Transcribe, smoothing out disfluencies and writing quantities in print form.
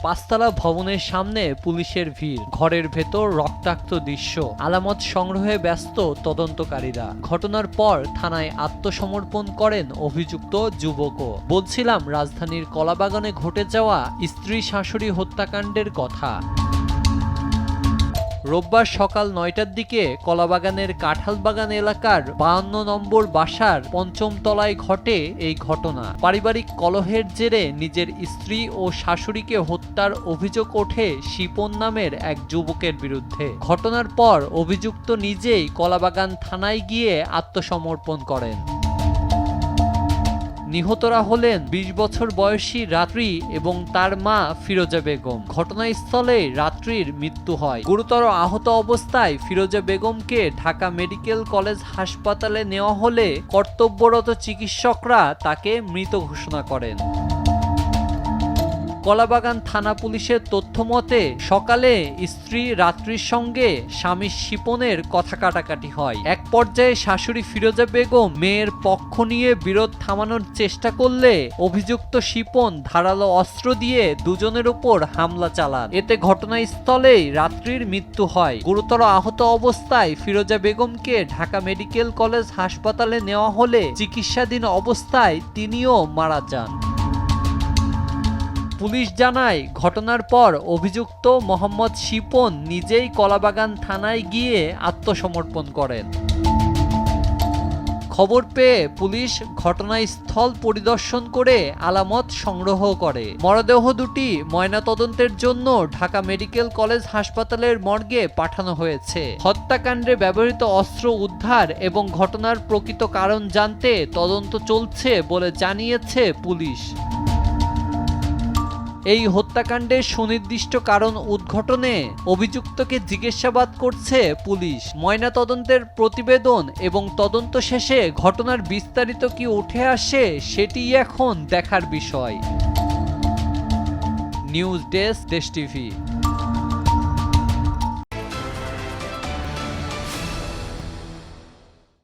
পাঁচতলা ভবনের সামনে পুলিশের ভিড়, ঘরের ভেতর রক্তাক্ত দৃশ্য, আলামত সংগ্রহে ব্যস্ত তদন্তকারীরা। ঘটনার পর থানায় আত্মসমর্পণ করেন অভিযুক্ত যুবকও। বলছিলাম রাজধানীর কলাবাগানে ঘটে যাওয়া স্ত্রী শাশুড়ি হত্যাকাণ্ডের কথা। রোববার সকাল ৯টার দিকে কলাবাগানের কাঁঠালবাগান এলাকার ৫২ নম্বর বাসার ৫ম তলায় ঘটে এই ঘটনা। পারিবারিক কলহের জেরে নিজের স্ত্রী ও শাশুড়িকে হত্যার অভিযোগ ওঠে শিপন নামের এক যুবকের বিরুদ্ধে। ঘটনার পর অভিযুক্ত নিজেই কলাবাগান থানায় গিয়ে আত্মসমর্পণ করেন। নিহতরা হলেন ২০ বছর বয়সী রাত্রি এবং তার মা ফিরোজা বেগম। ঘটনাস্থলে রাত্রির মৃত্যু হয়। গুরুতর আহত অবস্থায় ফিরোজা বেগমকে ঢাকা মেডিকেল কলেজ হাসপাতালে নেওয়া হলে কর্তব্যরত চিকিৎসকরা তাকে মৃত ঘোষণা করেন। কলাবাগান থানা পুলিশের তথ্য মতে সকালে স্ত্রী রাত্রির সঙ্গে স্বামী শিপনের কথা কাটাকাটি হয়। এক পর্যায়ে শাশুড়ি ফিরোজা বেগম মেয়ের পক্ষ নিয়ে বিরোধ থামানোর চেষ্টা করলে অভিযুক্ত শিপন ধারালো অস্ত্র দিয়ে দুজনের উপর হামলা চালান। এতে ঘটনাস্থলেই রাত্রির মৃত্যু হয়। গুরুতর আহত অবস্থায় ফিরোজা বেগমকে ঢাকা মেডিকেল কলেজ হাসপাতালে নেওয়া হলে চিকিৎসাধীন অবস্থায় তিনিও মারা যান। পুলিশ জানায়, ঘটনার পর অভিযুক্ত মোহাম্মদ শিপন নিজেই কলাবাগান থানায় গিয়ে আত্মসমর্পণ করেন। খবর পেয়ে পুলিশ ঘটনাস্থল পরিদর্শন করে আলামত সংগ্রহ করে। মরদেহ দুটি ময়নাতদন্তের জন্য ঢাকা মেডিকেল কলেজ হাসপাতালের মর্গে পাঠানো হয়েছে। হত্যাকাণ্ডে ব্যবহৃত অস্ত্র উদ্ধার এবং ঘটনার প্রকৃত কারণ জানতে তদন্ত চলছে বলে জানিয়েছে পুলিশ। এই হত্যাকাণ্ডের সুনির্দিষ্ট কারণ উদ্ঘাটনে অভিযুক্তকে জিজ্ঞাসাবাদ করছে পুলিশ। ময়নাতদন্তের প্রতিবেদন এবং তদন্ত শেষে ঘটনার বিস্তারিত কি উঠে আসে সেটিই এখন দেখার বিষয়। নিউজ ডেস্ক, দেশ টিভি।